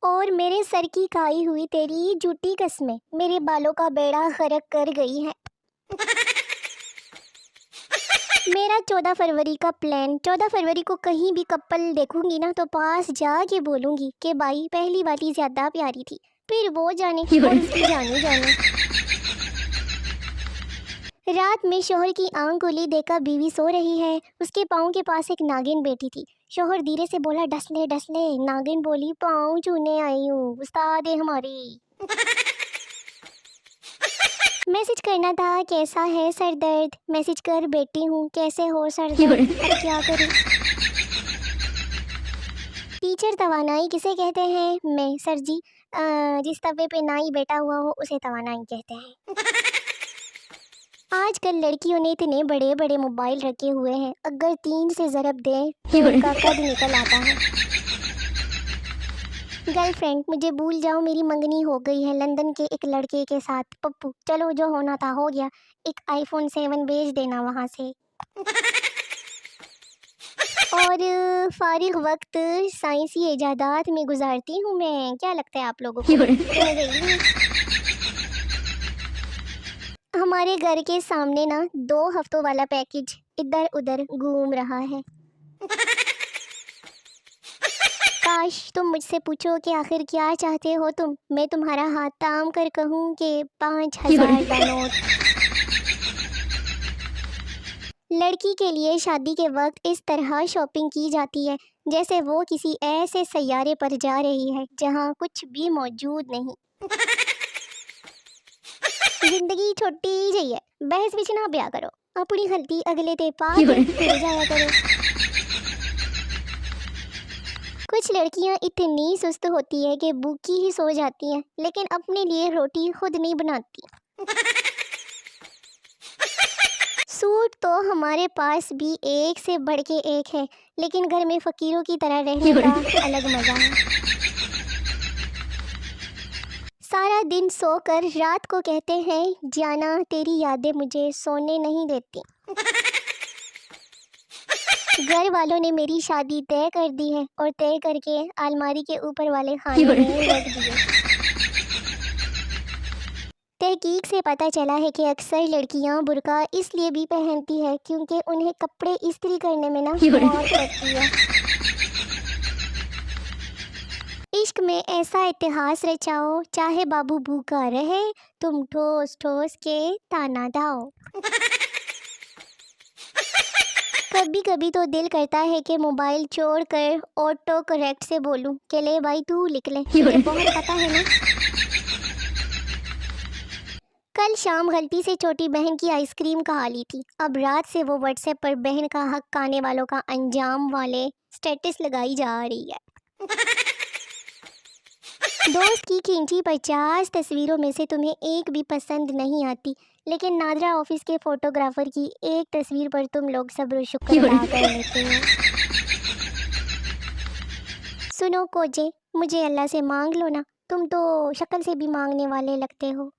और मेरे सर की खाई हुई तेरी झूठी कस्में मेरे बालों का बेड़ा गर्क कर गई है। मेरा 14 फरवरी का प्लान, 14 फरवरी को कहीं भी कपल देखूंगी ना तो पास जाके बोलूंगी कि भाई पहली वाली ज्यादा प्यारी थी, फिर वो जाने और उसकी जाने जाने। रात में शोहर की आंख खुली, देखा बीवी सो रही है, उसके पाँव के पास एक नागिन बैठी थी। शोहर धीरे से बोला, डस ले डस ले। नागिन बोली, पाँव छूने आई हूँ, उस्ताद है हमारी। मैसेज करना था, कैसा है सर दर्द, मैसेज कर बेटी हूँ, कैसे हो सर दर्द, अब क्या करूँ। टीचर तवानाई किसे कहते हैं? मैं सर जी, जिस तवे पे नाई बैठा हुआ हो उसे तवानाई कहते हैं। आजकल लड़कियों ने इतने बड़े बड़े मोबाइल रखे हुए हैं, अगर 3 से ज़रब दें तो उनका कद निकल आता है। गर्लफ्रेंड, मुझे भूल जाओ, मेरी मंगनी हो गई है लंदन के एक लड़के के साथ। पप्पू, चलो जो होना था हो गया, एक iPhone 7 भेज देना वहाँ से। और फारिग वक्त साइंसी इजादात में गुजारती हूँ मैं। क्या लगता है आप लोगों को? हमारे घर के सामने ना 2 हफ्तों वाला पैकेज इधर उधर घूम रहा है। काश तुम मुझसे पूछो कि आखिर क्या चाहते हो तुम, मैं तुम्हारा हाथ थाम कर कहूँ कि 5000 का नोट। लड़की के लिए शादी के वक्त इस तरह शॉपिंग की जाती है जैसे वो किसी ऐसे सैयारे पर जा रही है जहाँ कुछ भी मौजूद नहीं। जिंदगी छोटी ही है, बहस बिच ना पिया करो, अपनी गलती अगले ते पा के जाया करो। कुछ लड़कियां इतनी सुस्त होती है कि भूखी ही सो जाती हैं, लेकिन अपने लिए रोटी खुद नहीं बनाती। सूट तो हमारे पास भी एक से बढ़ के एक है, लेकिन घर में फकीरों की तरह रहने का अलग मजा है। सारा दिन सोकर रात को कहते हैं, जाना तेरी यादें मुझे सोने नहीं देती। घर वालों ने मेरी शादी तय कर दी है और तय करके अलमारी के ऊपर वाले खाने में रख दिए। तहकीक से पता चला है कि अक्सर लड़कियां बुर्का इसलिए भी पहनती है क्योंकि उन्हें कपड़े इस्त्री करने में ना मौत लगती है। इश्क में ऐसा इतिहास रचाओ, चाहे बाबू भूखा रहे, तुम ठोस ठोस के ताना दाओ। कभी कभी तो दिल करता है कि मोबाइल छोड़कर ऑटो करेक्ट से बोलूं कि ले भाई तू लिख ले, तुझे बहुत पता है ना। कल शाम गलती से छोटी बहन की आइसक्रीम खा ली थी, अब रात से वो व्हाट्सएप पर बहन का हक खाने वालों का अंजाम वाले स्टेटस लगाई जा रही है। दोस्त की खींची 50 तस्वीरों में से तुम्हें एक भी पसंद नहीं आती, लेकिन नादरा ऑफिस के फोटोग्राफर की एक तस्वीर पर तुम लोग सब्र शुक्र अदा कर लेते हो। सुनो कोजे, मुझे अल्लाह से मांग लो ना, तुम तो शक्ल से भी मांगने वाले लगते हो।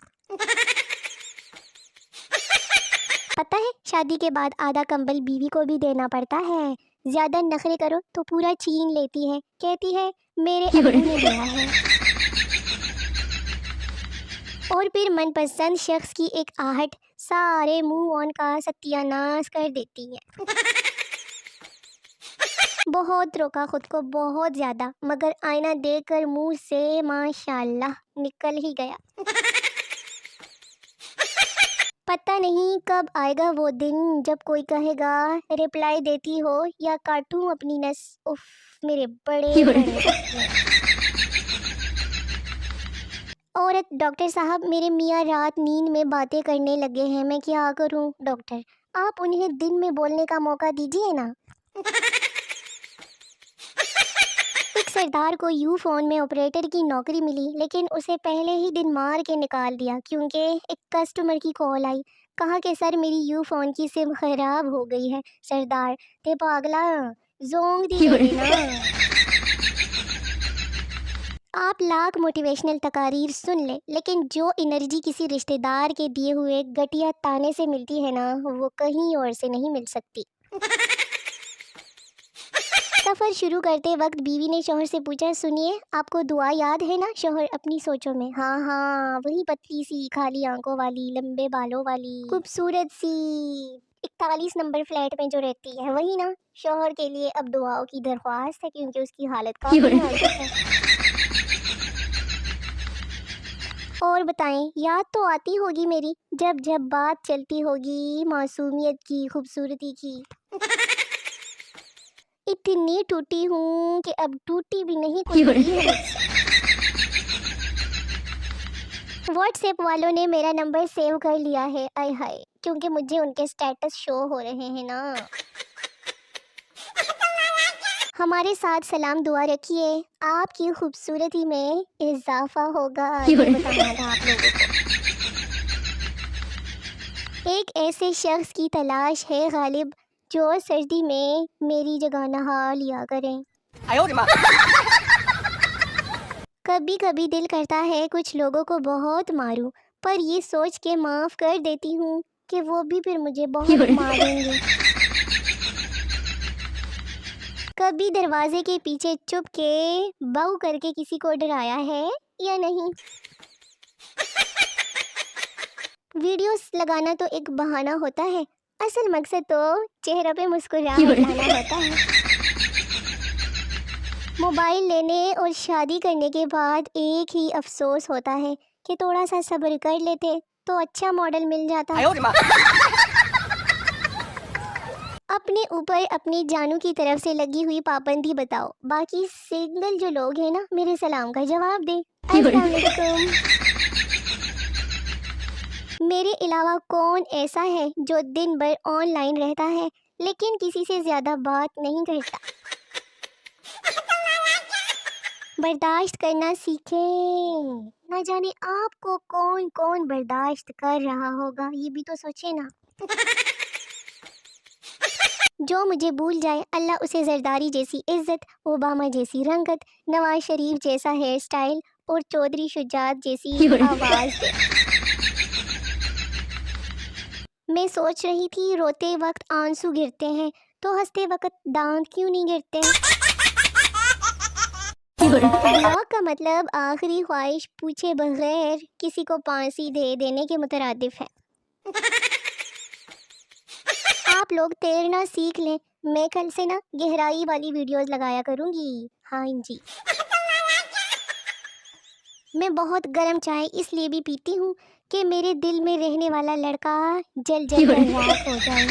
पता है शादी के बाद आधा कंबल बीवी को भी देना पड़ता है, ज्यादा नखरे करो तो पूरा छीन लेती है, कहती है मेरे अब्बू ने दिया है। और फिर मनपसंद शख्स की एक आहट सारे मूव ऑन का सत्यानाश कर देती है। बहुत रोका खुद को, बहुत ज्यादा, मगर आईना देखकर मुंह से माशाल्लाह निकल ही गया। पता नहीं कब आएगा वो दिन जब कोई कहेगा रिप्लाई देती हो या काटूं अपनी नस। उफ, मेरे बड़े औरत, डॉक्टर साहब मेरे मियाँ रात नींद में बातें करने लगे हैं, मैं क्या करूं? डॉक्टर, आप उन्हें दिन में बोलने का मौका दीजिए ना। एक सरदार को यू फोन में ऑपरेटर की नौकरी मिली, लेकिन उसे पहले ही दिन मार के निकाल दिया क्योंकि एक कस्टमर की कॉल आई। कहा कि सर मेरी यू फोन की सिम खराब हो गई है। सरदार, ते पागला, जोंग दी ना। आप लाख मोटिवेशनल तकारीर सुन ले, लेकिन जो एनर्जी किसी रिश्तेदार के दिए हुए घटिया ताने से मिलती है ना, वो कहीं और से नहीं मिल सकती। सफ़र शुरू करते वक्त बीवी ने शौहर से पूछा, सुनिए आपको दुआ याद है ना? शौहर अपनी सोचों में, हाँ हाँ वही पतली सी खाली आंखों वाली लंबे बालों वाली खूबसूरत सी 41 नंबर फ्लैट में जो रहती है वही ना। शौहर के लिए अब दुआओं की दरख्वास्त है क्योंकि उसकी हालत काफी नाजुक है। और बताएं, याद तो आती होगी मेरी जब जब बात चलती होगी मासूमियत की खूबसूरती की। इतनी टूटी हूँ कि अब टूटी भी नहीं कोई है। व्हाट्सएप वालों ने मेरा नंबर सेव कर लिया है, आय हाय, क्योंकि मुझे उनके स्टेटस शो हो रहे हैं ना। हमारे साथ सलाम दुआ रखिए, आपकी खूबसूरती में इजाफा होगा, ये बताना था आप लोगों को। एक ऐसे शख्स की तलाश है गालिब जो सर्दी में मेरी जगह नहा लिया करें। कभी कभी दिल करता है कुछ लोगों को बहुत मारूं, पर ये सोच के माफ कर देती हूँ कि वो भी फिर मुझे बहुत मारेंगे। कभी दरवाजे के पीछे चुप के बाऊ करके किसी को डराया है या नहीं? वीडियोस लगाना तो एक बहाना होता है, असल मकसद तो चेहरे पे मुस्कुराहट लाना होता है। मोबाइल लेने और शादी करने के बाद एक ही अफसोस होता है कि थोड़ा सा सब्र कर लेते तो अच्छा मॉडल मिल जाता। अपने ऊपर अपनी जानू की तरफ से लगी हुई पाबंदी बताओ, बाकी सिंगल जो लोग हैं ना मेरे सलाम का जवाब दे। अस्सलाम वालेकुम। मेरे अलावा कौन ऐसा है जो दिन भर ऑनलाइन रहता है लेकिन किसी से ज्यादा बात नहीं करता? बर्दाश्त करना सीखें, ना जाने आपको कौन कौन बर्दाश्त कर रहा होगा, ये भी तो सोचे ना। जो मुझे भूल जाए अल्लाह उसे जरदारी जैसी इज्जत, ओबामा जैसी रंगत, नवाज शरीफ जैसा हेयर स्टाइल और चौधरी शुजात जैसी आवाज दे। मैं सोच रही थी रोते वक्त आंसू गिरते हैं तो हंसते वक्त दांत क्यों नहीं गिरते? तलाक का मतलब आखिरी ख्वाहिश पूछे बगैर किसी को फांसी दे देने के मुतरादिफ है। आप लोग तैरना सीख लें, मैं कल से ना गहराई वाली वीडियोस लगाया करूंगी। हाँ जी। मैं बहुत गर्म चाय इसलिए भी पीती हूँ कि मेरे दिल में रहने वाला लड़का जल जल कर राख हो जाए।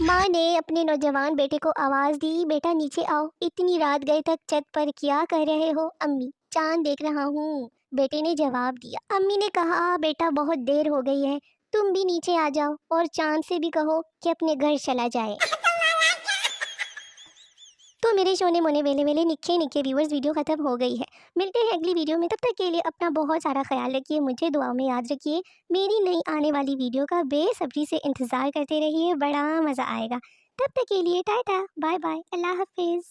माँ ने अपने नौजवान बेटे को आवाज़ दी, बेटा नीचे आओ, इतनी रात गए तक छत पर क्या कर रहे हो? अम्मी, चांद देख रहा हूँ, बेटे ने जवाब दिया। अम्मी ने कहा, बेटा बहुत देर हो गई है, तुम भी नीचे आ जाओ और चांद से भी कहो कि अपने घर चला जाए। तो मेरे शोने मोने वेले वेले निखे निखे व्यूअर्स, वीडियो ख़त्म हो गई है। मिलते हैं अगली वीडियो में, तब तक के लिए अपना बहुत सारा ख्याल रखिए, मुझे दुआ में याद रखिए। मेरी नई आने वाली वीडियो का बेसब्री से इंतज़ार करते रहिए, बड़ा मज़ा आएगा। तब तक के लिए टाटा बाय बाय, अल्लाह हाफिज़।